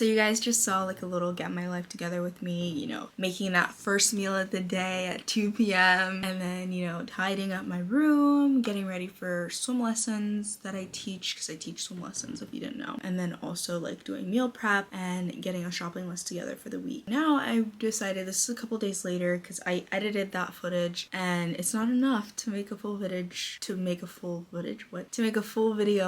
So you guys just saw like a little get my life together with me, you know, making that first meal of the day at 2 p.m. and then, you know, tidying up my room, getting ready for swim lessons that I teach, because I teach swim lessons if you didn't know, and then also like doing meal prep and getting a shopping list together for the week. Now I decided, this is a couple days later because I edited that footage and it's not enough to make a full video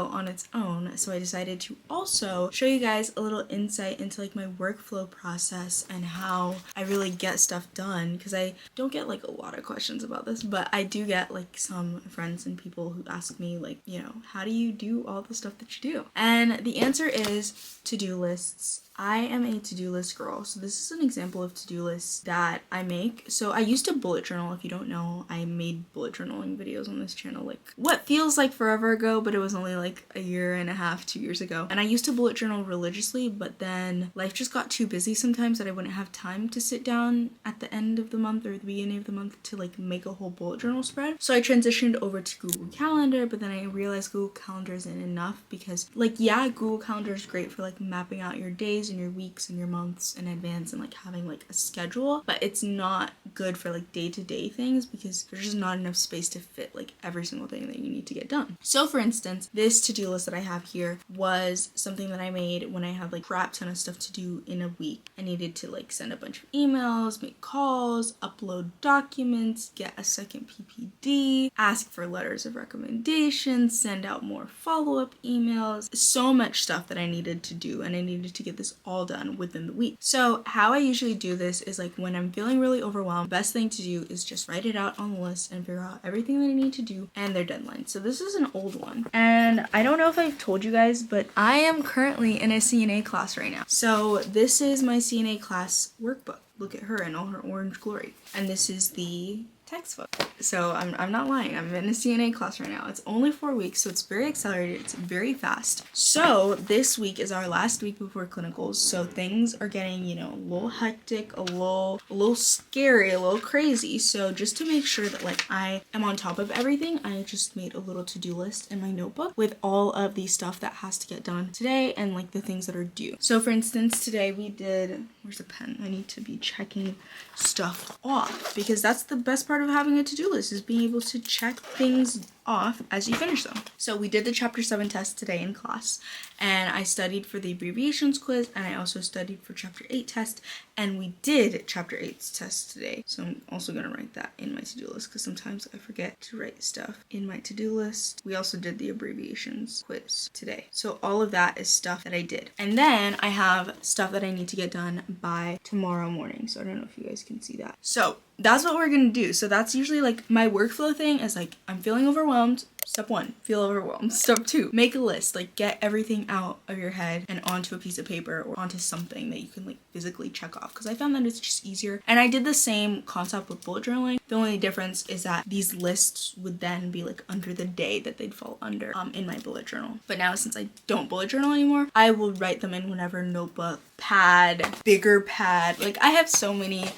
on its own, so I decided to also show you guys a little insight into like my workflow process and how I really get stuff done, because I don't get like a lot of questions about this, but I do get like some friends and people who ask me like, you know, how do you do all the stuff that you do? And the answer is to-do lists. I am a to-do list girl. So this is an example of to-do lists that I make. So I used to bullet journal. If you don't know, I made bullet journaling videos on this channel like what feels like forever ago, but it was only like a year and a half, 2 years ago. And I used to bullet journal religiously, but then life just got too busy sometimes that I wouldn't have time to sit down at the end of the month or the beginning of the month to like make a whole bullet journal spread. So I transitioned over to Google Calendar, but then I realized Google Calendar isn't enough because like, yeah, Google Calendar is great for like mapping out your days and your weeks and your months in advance and like having like a schedule, but it's not good for like day-to-day things because there's just not enough space to fit like every single thing that you need to get done. So for instance, this to-do list that I have here was something that I made when I had like crap ton of stuff to do in a week. I needed to like send a bunch of emails, make calls, upload documents, get a second PPD, ask for letters of recommendation, send out more follow-up emails, so much stuff that I needed to do, and I needed to get this all done within the week. So how I usually do this is like when I'm feeling really overwhelmed, the best thing to do is just write it out on the list and figure out everything that I need to do and their deadline. So this is an old one, and I don't know if I've told you guys, but I am currently in a CNA class right now. So this is my CNA class workbook. Look at her in all her orange glory. And this is the textbook. So I'm not lying, I'm in a CNA class right now. It's only 4 weeks, so it's very accelerated, it's very fast. So this week is our last week before clinicals, so things are getting, you know, a little hectic, a little scary, a little crazy. So just to make sure that like I am on top of everything, I just made a little to-do list in my notebook with all of the stuff that has to get done today and like the things that are due. So for instance, today we did, where's the pen? I need to be checking stuff off because that's the best part of having a to-do list, is being able to check things off as you finish them. So we did the chapter 7 test today in class, and I studied for the abbreviations quiz, and I also studied for chapter 8 test, and we did chapter 8's test today. So I'm also gonna write that in my to-do list because sometimes I forget to write stuff in my to-do list. We also did the abbreviations quiz today. So all of that is stuff that I did. And then I have stuff that I need to get done by tomorrow morning. So I don't know if you guys can see that. So that's what we're gonna do. So that's usually like my workflow thing is like, I'm feeling overwhelmed. Step 1, feel overwhelmed. Step 2, make a list. Like get everything out of your head and onto a piece of paper or onto something that you can like physically check off, because I found that it's just easier. And I did the same concept with bullet journaling. The only difference is that these lists would then be like under the day that they'd fall under in my bullet journal. But now since I don't bullet journal anymore, I will write them in whatever notebook, pad, bigger pad. Like I have so many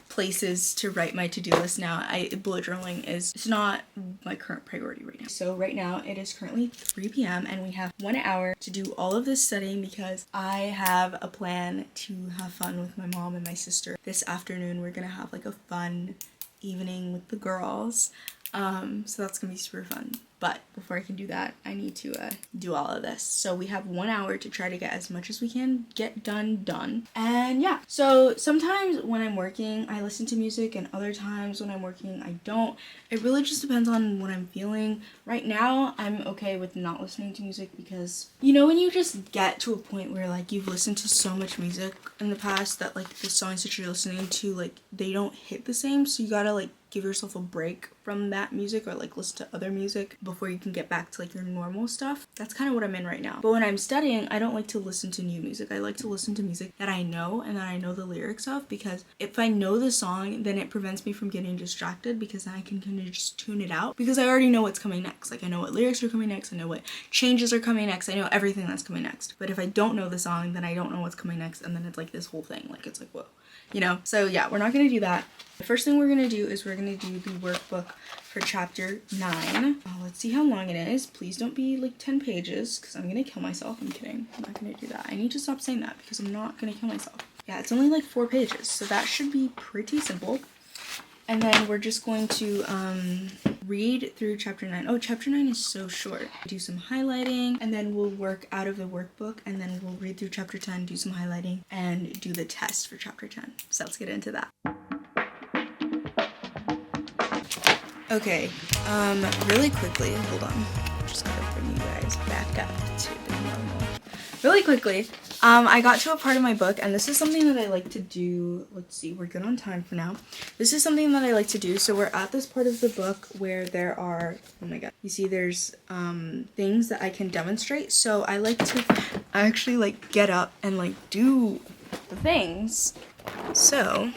places to write my to-do list now. Bullet journaling it's not my current priority right now. So right now it is currently 3 p.m. and we have 1 hour to do all of this studying because I have a plan to have fun with my mom and my sister. This afternoon we're gonna have like a fun evening with the girls. So that's gonna be super fun. But before I can do that, I need to do all of this. So we have 1 hour to try to get as much as we can get done. And yeah, so sometimes when I'm working, I listen to music, and other times when I'm working, I don't. It really just depends on what I'm feeling. Right now, I'm okay with not listening to music because, you know, when you just get to a point where like you've listened to so much music in the past that like the songs that you're listening to, like they don't hit the same. So you gotta like give yourself a break from that music or like listen to other music before you can get back to like your normal stuff. That's kind of what I'm in right now. But when I'm studying, I don't like to listen to new music. I like to listen to music that I know and that I know the lyrics of, because if I know the song, then it prevents me from getting distracted, because then I can kind of just tune it out because I already know what's coming next. Like I know what lyrics are coming next, I know what changes are coming next, I know everything that's coming next. But if I don't know the song, then I don't know what's coming next, and then it's like this whole thing. Like it's like, whoa. you know? So yeah, we're not gonna do that. The first thing we're gonna do is we're gonna do the workbook for chapter 9. Let's see how long it is. Please don't be like 10 pages because I'm gonna kill myself. I'm kidding. I'm not gonna do that. I need to stop saying that because I'm not gonna kill myself. Yeah, it's only like 4 pages, so that should be pretty simple. And then we're just going to read through chapter 9. Oh, chapter 9 is so short. Do some highlighting, and then we'll work out of the workbook, and then we'll read through chapter 10, do some highlighting, and do the test for chapter 10. So let's get into that. Okay, really quickly, hold on. Just gotta bring you guys back up to the normal. Really quickly, I got to a part of my book, and this is something that I like to do. Let's see, we're good on time for now. This is something that I like to do. So we're at this part of the book where there are, oh my god, you see there's things that I can demonstrate. So I like to actually like get up and like do the things. So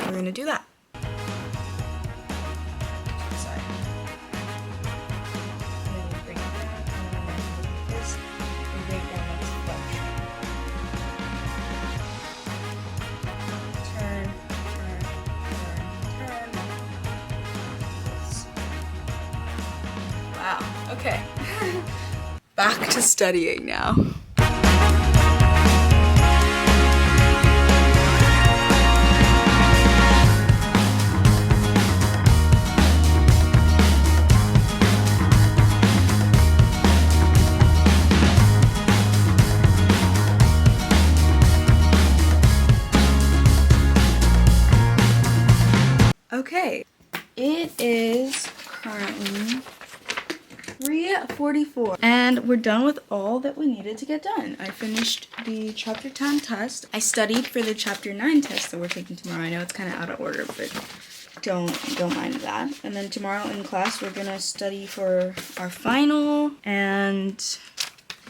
we're gonna do that. Wow, okay. Back to studying now. Okay, it is currently 3:44 and we're done with all that we needed to get done. I finished the chapter 10 test. I studied for the chapter 9 test that we're taking tomorrow. I know it's kind of out of order, but don't mind that. And then tomorrow in class we're gonna study for our final and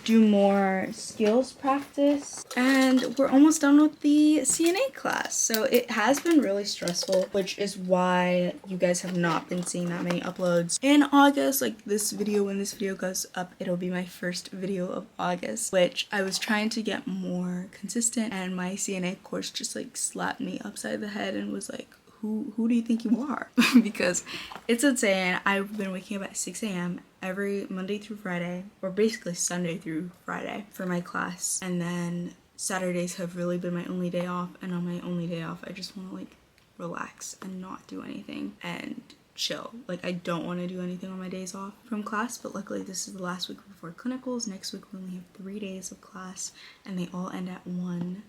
do more skills practice, and we're almost done with the CNA class. So it has been really stressful, which is why you guys have not been seeing that many uploads in August. Like this video, when this video goes up, it'll be my first video of August, which I was trying to get more consistent, and my CNA course just like slapped me upside the head and was like, who do you think you are? Because it's insane. I've been waking up at 6 a.m. every Monday through Friday, or basically Sunday through Friday for my class. And then Saturdays have really been my only day off. And on my only day off, I just want to like relax and not do anything and chill. Like I don't want to do anything on my days off from class, but luckily this is the last week before clinicals. Next week we only have 3 days of class and they all end at 1.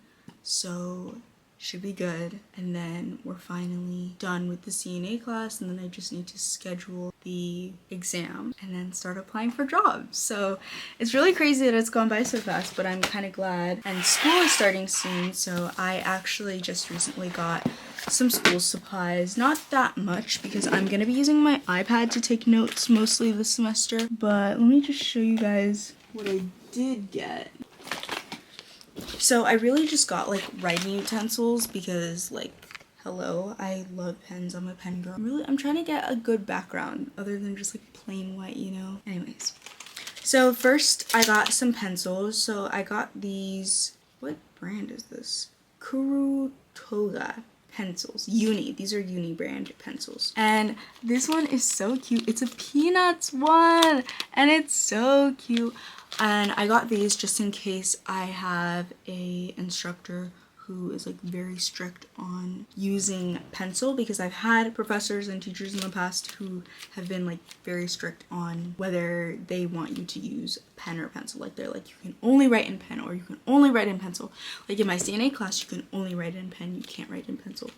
So should be good, and then we're finally done with the CNA class, and then I just need to schedule the exam and then start applying for jobs. So it's really crazy that it's gone by so fast, but I'm kind of glad. And school is starting soon, so I actually just recently got some school supplies. Not that much because I'm gonna be using my iPad to take notes mostly this semester, but let me just show you guys what I did get. So I really just got like writing utensils because like, hello, I love pens. I'm a pen girl. I'm trying to get a good background other than just like plain white, you know? Anyways, so first I got some pencils. So I got these, what brand is this? Kurutoga pencils. Uni. These are Uni brand pencils. And this one is so cute. It's a Peanuts one and it's so cute. And I got these just in case I have a instructor who is like very strict on using pencil, because I've had professors and teachers in the past who have been like very strict on whether they want you to use pen or pencil. Like they're like, you can only write in pen or you can only write in pencil. Like in my CNA class, you can only write in pen, you can't write in pencil.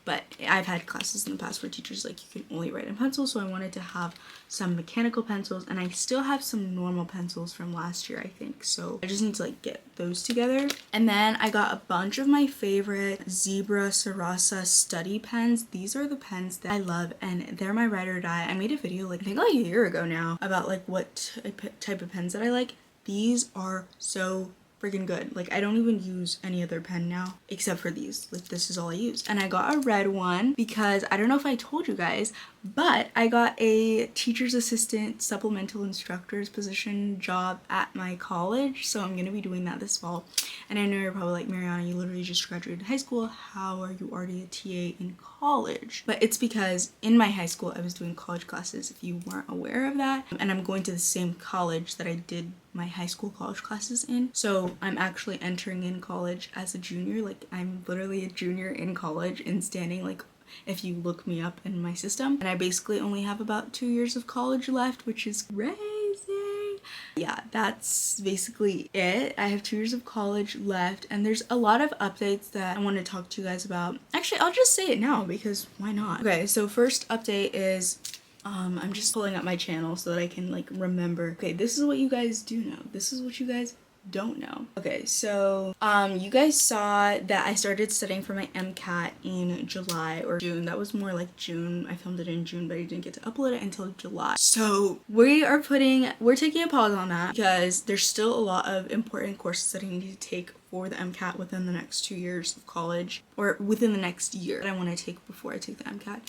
But I've had classes in the past where teachers like, you can only write in pencil, so I wanted to have some mechanical pencils, and I still have some normal pencils from last year, I think. So I just need to like get those together. And then I got a bunch of my favorite Zebra Sarasa study pens. These are the pens that I love, and they're my ride or die. I made a video like I think like a year ago now about like what type of pens that I like. These are so freaking good. Like I don't even use any other pen now except for these. Like this is all I use. And I got a red one because I don't know if I told you guys, But I got a teacher's assistant supplemental instructor's position job at my college, so I'm gonna be doing that this fall. And I know you're probably like, Mariana, you literally just graduated high school, how are you already a TA in college? But it's because in my high school I was doing college classes, if you weren't aware of that, and I'm going to the same college that I did my high school college classes in. So I'm actually entering in college as a junior. Like, I'm literally a junior in college and standing, like, if you look me up in my system, and I basically only have about 2 years of college left, which is crazy. Yeah, that's basically it. I have 2 years of college left, and there's a lot of updates that I want to talk to you guys about. Actually, I'll just say it now because why not? Okay, so first update is I'm just pulling up my channel so that I can like remember. Okay, this is what you guys do know. This is what you guys don't know. Okay, so you guys saw that I started studying for my MCAT in July or June. That was more like June. I filmed it in June, but I didn't get to upload it until July. So we're taking a pause on that because there's still a lot of important courses that I need to take for the MCAT within the next 2 years of college, or within the next year that I want to take before I take the MCAT.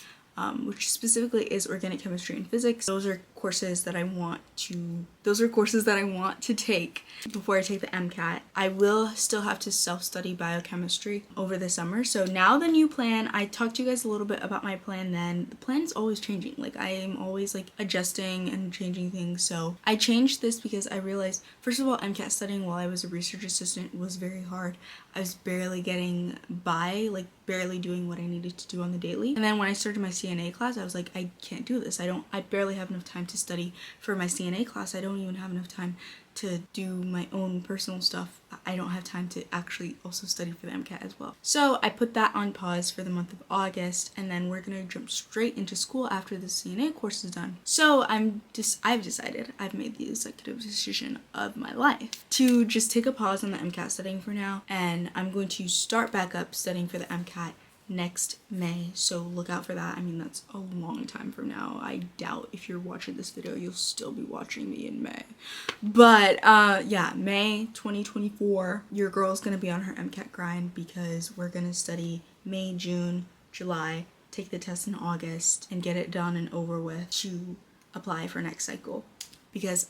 Which specifically is organic chemistry and physics. Those are courses that I want to take before I take the MCAT. I will still have to self-study biochemistry over the summer. So now the new plan, I talked to you guys a little bit about my plan then. The plan is always changing. Like, I am always like adjusting and changing things. So I changed this because I realized, first of all, MCAT studying while I was a research assistant was very hard. I was barely getting by, like barely doing what I needed to do on the daily. And then when I started my CNA class, I was like, I can't do this. I barely have enough time to study for my CNA class. I don't even have enough time to do my own personal stuff. I don't have time to actually also study for the MCAT as well. So I put that on pause for the month of August, and then we're gonna jump straight into school after the CNA course is done. So I've made the executive decision of my life to just take a pause on the MCAT studying for now, and I'm going to start back up studying for the MCAT next May, so look out for that. I mean, that's a long time from now. I doubt if you're watching this video you'll still be watching me in May, but yeah, May 2024, your girl's gonna be on her MCAT grind because we're gonna study May, June, July, take the test in August, and get it done and over with to apply for next cycle. Because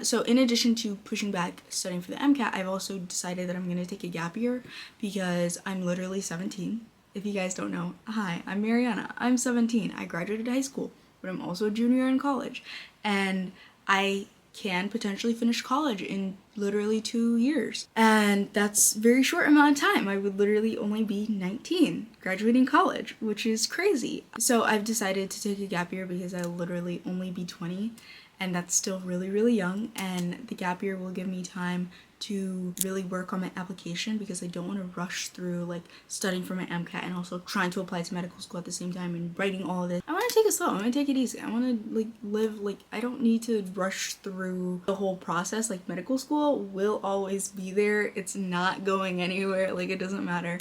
so in addition to pushing back studying for the MCAT, I've also decided that I'm gonna take a gap year because I'm literally 17. If you guys don't know, hi, I'm Mariana. I'm 17. I graduated high school, but I'm also a junior in college. And I can potentially finish college in literally 2 years. And that's a very short amount of time. I would literally only be 19 graduating college, which is crazy. So I've decided to take a gap year because I'll literally only be 20. And that's still really, really young. And the gap year will give me time to really work on my application because I don't want to rush through like studying for my MCAT and also trying to apply to medical school at the same time and writing all of this. I want to take it slow. I want to take it easy. I want to like live, like I don't need to rush through the whole process. Like, medical school will always be there. It's not going anywhere. Like, it doesn't matter.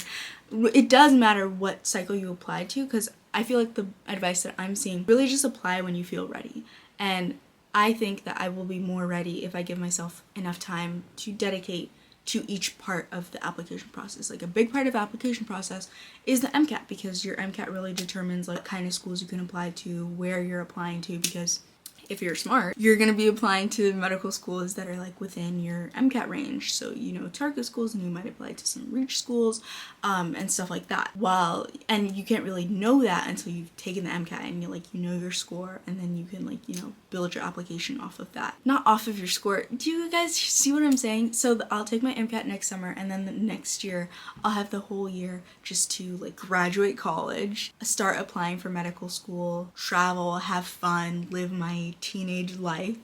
It does matter what cycle you apply to, because I feel like the advice that I'm seeing, really just apply when you feel ready. And I think that I will be more ready if I give myself enough time to dedicate to each part of the application process. Like, a big part of the application process is the MCAT, because your MCAT really determines like what kind of schools you can apply to, where you're applying to, because if you're smart, you're going to be applying to medical schools that are like within your MCAT range. So, you know, target schools, and you might apply to some reach schools and stuff like that. And you can't really know that until you've taken the MCAT and you know your score, and then you can like, you know, build your application off of that. Not off of your score. Do you guys see what I'm saying? So I'll take my MCAT next summer, and then the next year I'll have the whole year just to like graduate college, start applying for medical school, travel, have fun, live my teenage life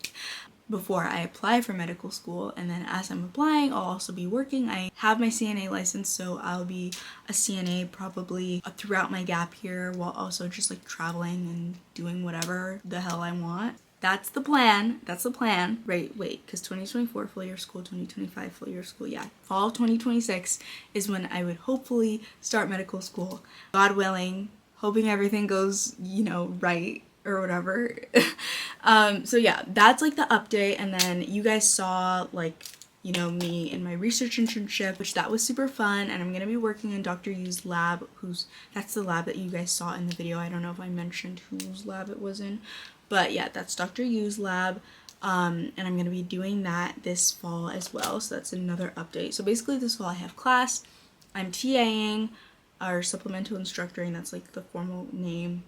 before I apply for medical school. And then as I'm applying, I'll also be working. I have my CNA license, so I'll be a CNA probably throughout my gap year, while also just like traveling and doing whatever the hell I want. That's the plan. That's the plan. Wait, because 2024 full year school, 2025 full year school. Yeah, fall of 2026 is when I would hopefully start medical school. God willing, hoping everything goes, you know, right or whatever. So yeah, that's like the update. And then you guys saw like, you know, me in my research internship, which that was super fun. And I'm gonna be working in Dr. Yu's lab, that's the lab that you guys saw in the video. I don't know if I mentioned whose lab it was in, but yeah, that's Dr. Yu's lab. And I'm going to be doing that this fall as well, so that's another update. So basically this fall I have class, I'm TAing, or supplemental instructoring, that's like the formal name.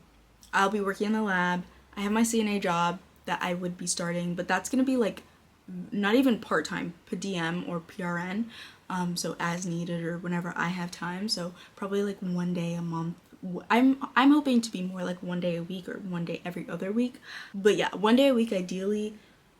I'll be working in the lab. I have my CNA job that I would be starting, but that's going to be like not even part-time, per diem or PRN, so as needed or whenever I have time, so probably like one day a month. I'm hoping to be more like one day a week or one day every other week, but yeah, one day a week ideally.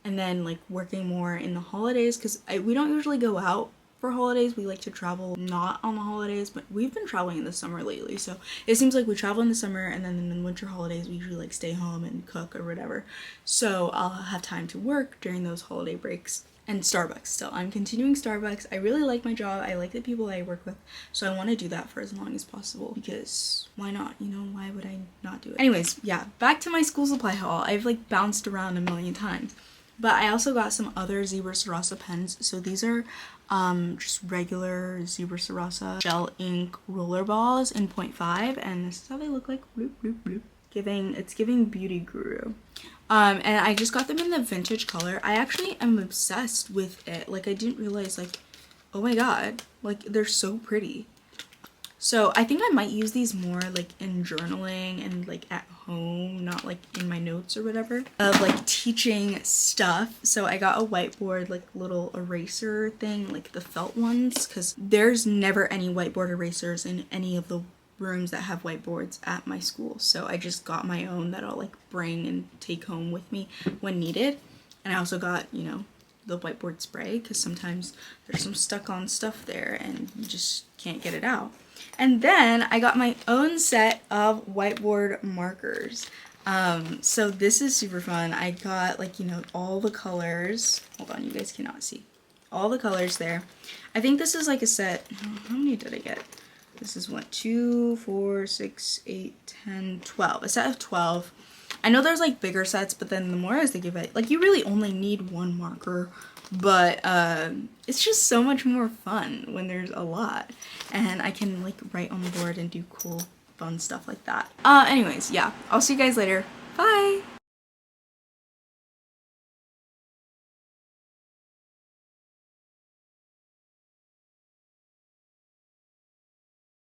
And then like working more in the holidays, because we don't usually go out for holidays. We like to travel not on the holidays, but we've been traveling in the summer lately, so it seems like we travel in the summer, and then in the winter holidays we usually like stay home and cook or whatever, so I'll have time to work during those holiday breaks. And Starbucks still, I'm continuing Starbucks. I really like my job, I like the people I work with, so I want to do that for as long as possible, because why not, you know, why would I not do it? Anyways, yeah, back to my school supply haul. I've like bounced around a million times. But I also got some other Zebra Sarasa pens. So these are just regular Zebra Sarasa gel ink roller balls in 0.5. And this is how they look like. Bloop, bloop, bloop. It's giving Beauty Guru. And I just got them in the vintage color. I actually am obsessed with it. Like, I didn't realize, like, oh my god. Like, they're so pretty. So I think I might use these more like in journaling and like at home, not like in my notes or whatever, of like teaching stuff. So I got a whiteboard, like little eraser thing, like the felt ones, because there's never any whiteboard erasers in any of the rooms that have whiteboards at my school. So I just got my own that I'll like bring and take home with me when needed. And I also got, you know, the whiteboard spray, because sometimes there's some stuck on stuff there and you just can't get it out. And then I got my own set of whiteboard markers. So this is super fun. I got like, you know, all the colors. Hold on, you guys cannot see. All the colors there. I think this is like a set. How many did I get? This is what, 2, 4, 6, 8, 10, 12. A set of 12. I know there's like bigger sets, but then the more as they give it, like you really only need one marker, but it's just so much more fun when there's a lot, and I can like write on the board and do cool fun stuff like that. Anyways, yeah, I'll see you guys later. Bye!